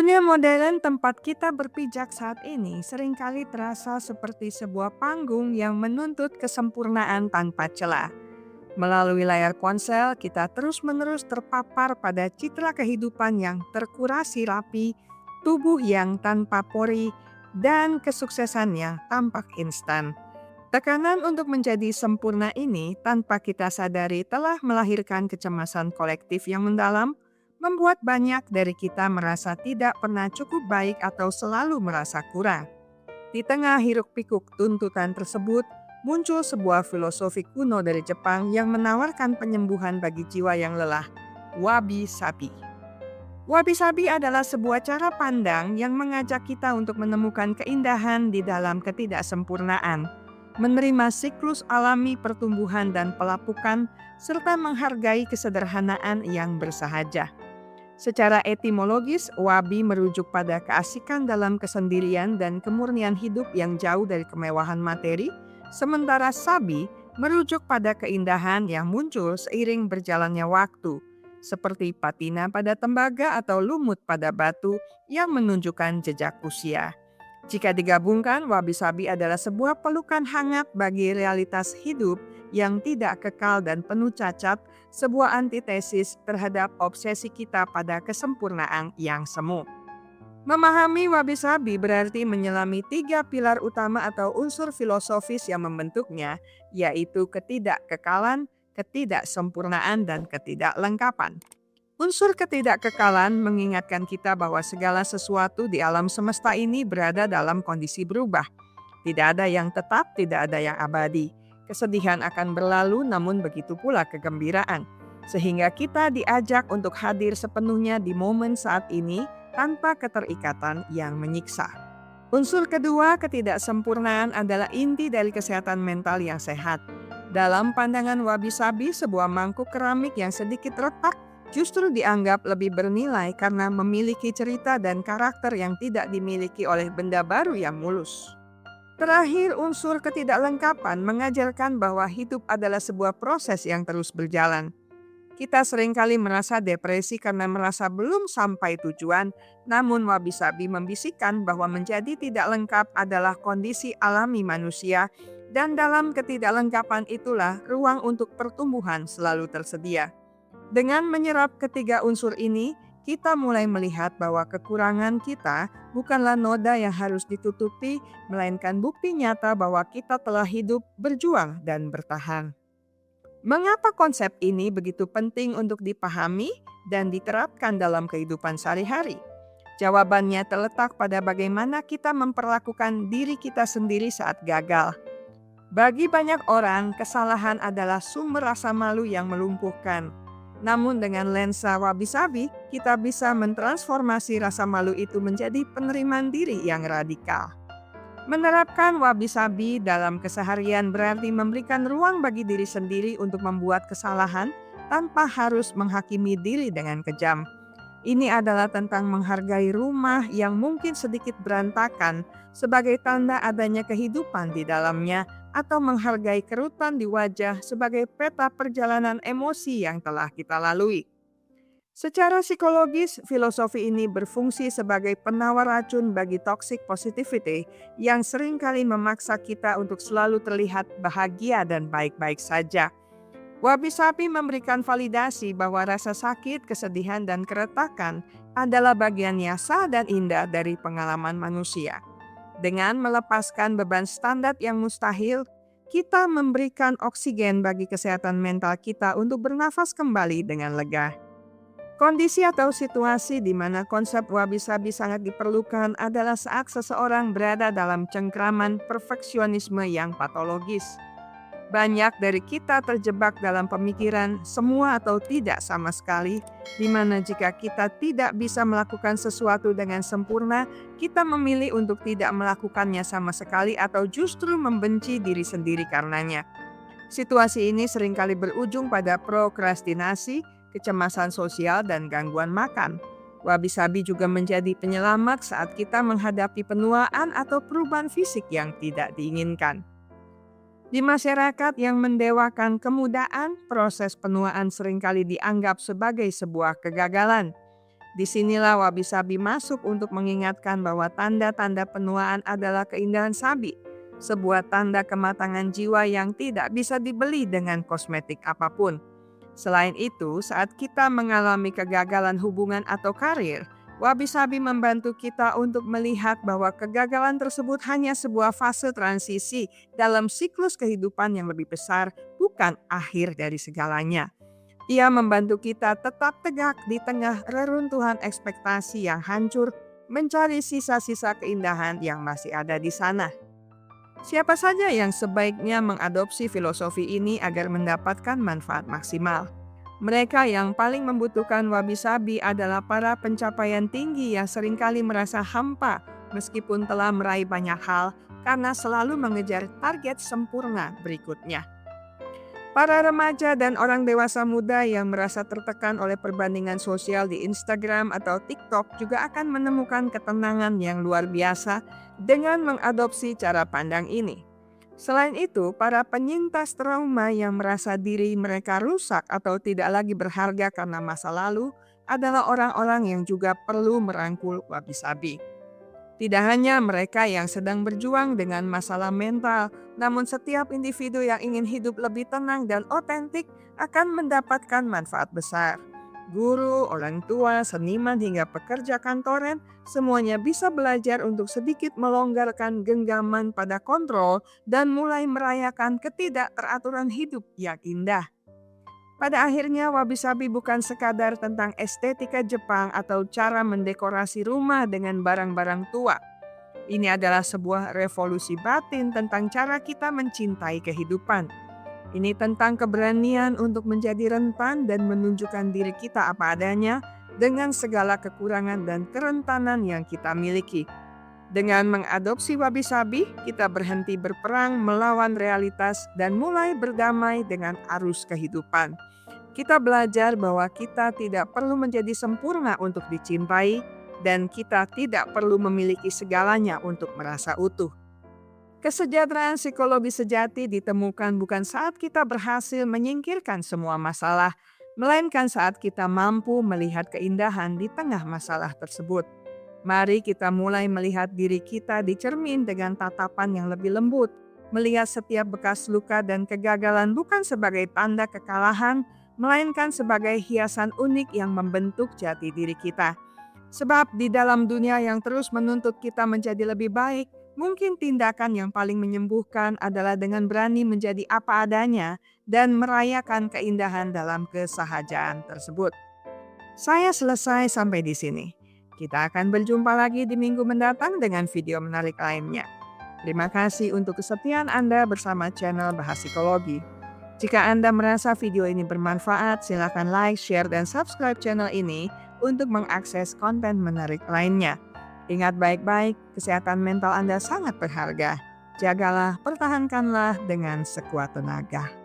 Dunia modern tempat kita berpijak saat ini seringkali terasa seperti sebuah panggung yang menuntut kesempurnaan tanpa celah. Melalui layar ponsel, kita terus-menerus terpapar pada citra kehidupan yang terkurasi rapi, tubuh yang tanpa pori, dan kesuksesan yang tampak instan. Tekanan untuk menjadi sempurna ini tanpa kita sadari telah melahirkan kecemasan kolektif yang mendalam, membuat banyak dari kita merasa tidak pernah cukup baik atau selalu merasa kurang. Di tengah hiruk-pikuk tuntutan tersebut, muncul sebuah filosofi kuno dari Jepang yang menawarkan penyembuhan bagi jiwa yang lelah, wabi-sabi. Wabi-sabi adalah sebuah cara pandang yang mengajak kita untuk menemukan keindahan di dalam ketidaksempurnaan, menerima siklus alami pertumbuhan dan pelapukan, serta menghargai kesederhanaan yang bersahaja. Secara etimologis, wabi merujuk pada keasikan dalam kesendirian dan kemurnian hidup yang jauh dari kemewahan materi, sementara sabi merujuk pada keindahan yang muncul seiring berjalannya waktu, seperti patina pada tembaga atau lumut pada batu yang menunjukkan jejak usia. Jika digabungkan, wabi-sabi adalah sebuah pelukan hangat bagi realitas hidup yang tidak kekal dan penuh cacat, sebuah antitesis terhadap obsesi kita pada kesempurnaan yang semu. Memahami wabi-sabi berarti menyelami 3 pilar utama atau unsur filosofis yang membentuknya, yaitu ketidakkekalan, ketidaksempurnaan, dan ketidaklengkapan. Unsur ketidakkekalan mengingatkan kita bahwa segala sesuatu di alam semesta ini berada dalam kondisi berubah. Tidak ada yang tetap, tidak ada yang abadi. Kesedihan akan berlalu, namun begitu pula kegembiraan. Sehingga kita diajak untuk hadir sepenuhnya di momen saat ini tanpa keterikatan yang menyiksa. Unsur kedua, ketidaksempurnaan adalah inti dari kesehatan mental yang sehat. Dalam pandangan wabi-sabi, sebuah mangkuk keramik yang sedikit retak justru dianggap lebih bernilai karena memiliki cerita dan karakter yang tidak dimiliki oleh benda baru yang mulus. Terakhir, unsur ketidaklengkapan mengajarkan bahwa hidup adalah sebuah proses yang terus berjalan. Kita seringkali merasa depresi karena merasa belum sampai tujuan, namun wabi-sabi membisikkan bahwa menjadi tidak lengkap adalah kondisi alami manusia, dan dalam ketidaklengkapan itulah ruang untuk pertumbuhan selalu tersedia. Dengan menyerap ketiga unsur ini, kita mulai melihat bahwa kekurangan kita bukanlah noda yang harus ditutupi, melainkan bukti nyata bahwa kita telah hidup, berjuang, dan bertahan. Mengapa konsep ini begitu penting untuk dipahami dan diterapkan dalam kehidupan sehari-hari? Jawabannya terletak pada bagaimana kita memperlakukan diri kita sendiri saat gagal. Bagi banyak orang, kesalahan adalah sumber rasa malu yang melumpuhkan. Namun dengan lensa wabi-sabi, kita bisa mentransformasi rasa malu itu menjadi penerimaan diri yang radikal. Menerapkan wabi-sabi dalam keseharian berarti memberikan ruang bagi diri sendiri untuk membuat kesalahan tanpa harus menghakimi diri dengan kejam. Ini adalah tentang menghargai rumah yang mungkin sedikit berantakan sebagai tanda adanya kehidupan di dalamnya, atau menghargai kerutan di wajah sebagai peta perjalanan emosi yang telah kita lalui. Secara psikologis, filosofi ini berfungsi sebagai penawar racun bagi toxic positivity yang seringkali memaksa kita untuk selalu terlihat bahagia dan baik-baik saja. Wabi-sabi memberikan validasi bahwa rasa sakit, kesedihan, dan keretakan adalah bagian nyata dan indah dari pengalaman manusia. Dengan melepaskan beban standar yang mustahil, kita memberikan oksigen bagi kesehatan mental kita untuk bernafas kembali dengan lega. Kondisi atau situasi di mana konsep wabi-sabi sangat diperlukan adalah saat seseorang berada dalam cengkraman perfeksionisme yang patologis. Banyak dari kita terjebak dalam pemikiran semua atau tidak sama sekali, di mana jika kita tidak bisa melakukan sesuatu dengan sempurna, kita memilih untuk tidak melakukannya sama sekali atau justru membenci diri sendiri karenanya. Situasi ini seringkali berujung pada prokrastinasi, kecemasan sosial, dan gangguan makan. Wabi-sabi juga menjadi penyelamat saat kita menghadapi penuaan atau perubahan fisik yang tidak diinginkan. Di masyarakat yang mendewakan kemudahan, proses penuaan seringkali dianggap sebagai sebuah kegagalan. Disinilah wabi-sabi masuk untuk mengingatkan bahwa tanda-tanda penuaan adalah keindahan sabi, sebuah tanda kematangan jiwa yang tidak bisa dibeli dengan kosmetik apapun. Selain itu, saat kita mengalami kegagalan hubungan atau karir, wabi-sabi membantu kita untuk melihat bahwa kegagalan tersebut hanya sebuah fase transisi dalam siklus kehidupan yang lebih besar, bukan akhir dari segalanya. Ia membantu kita tetap tegak di tengah reruntuhan ekspektasi yang hancur, mencari sisa-sisa keindahan yang masih ada di sana. Siapa saja yang sebaiknya mengadopsi filosofi ini agar mendapatkan manfaat maksimal? Mereka yang paling membutuhkan wabi-sabi adalah para pencapaian tinggi yang seringkali merasa hampa meskipun telah meraih banyak hal karena selalu mengejar target sempurna berikutnya. Para remaja dan orang dewasa muda yang merasa tertekan oleh perbandingan sosial di Instagram atau TikTok juga akan menemukan ketenangan yang luar biasa dengan mengadopsi cara pandang ini. Selain itu, para penyintas trauma yang merasa diri mereka rusak atau tidak lagi berharga karena masa lalu adalah orang-orang yang juga perlu merangkul wabi-sabi. Tidak hanya mereka yang sedang berjuang dengan masalah mental, namun setiap individu yang ingin hidup lebih tenang dan otentik akan mendapatkan manfaat besar. Guru, orang tua, seniman hingga pekerja kantoran, semuanya bisa belajar untuk sedikit melonggarkan genggaman pada kontrol dan mulai merayakan ketidakteraturan hidup yang indah. Pada akhirnya, wabi-sabi bukan sekadar tentang estetika Jepang atau cara mendekorasi rumah dengan barang-barang tua. Ini adalah sebuah revolusi batin tentang cara kita mencintai kehidupan. Ini tentang keberanian untuk menjadi rentan dan menunjukkan diri kita apa adanya dengan segala kekurangan dan kerentanan yang kita miliki. Dengan mengadopsi wabi-sabi, kita berhenti berperang melawan realitas dan mulai berdamai dengan arus kehidupan. Kita belajar bahwa kita tidak perlu menjadi sempurna untuk dicintai, dan kita tidak perlu memiliki segalanya untuk merasa utuh. Kesejahteraan psikologi sejati ditemukan bukan saat kita berhasil menyingkirkan semua masalah, melainkan saat kita mampu melihat keindahan di tengah masalah tersebut. Mari kita mulai melihat diri kita di cermin dengan tatapan yang lebih lembut, melihat setiap bekas luka dan kegagalan bukan sebagai tanda kekalahan, melainkan sebagai hiasan unik yang membentuk jati diri kita. Sebab di dalam dunia yang terus menuntut kita menjadi lebih baik, mungkin tindakan yang paling menyembuhkan adalah dengan berani menjadi apa adanya dan merayakan keindahan dalam kesahajaan tersebut. Saya selesai sampai di sini. Kita akan berjumpa lagi di minggu mendatang dengan video menarik lainnya. Terima kasih untuk kesetiaan Anda bersama channel Bahas Psikologi. Jika Anda merasa video ini bermanfaat, silakan like, share, dan subscribe channel ini untuk mengakses konten menarik lainnya. Ingat baik-baik, kesehatan mental Anda sangat berharga. Jagalah, pertahankanlah dengan sekuat tenaga.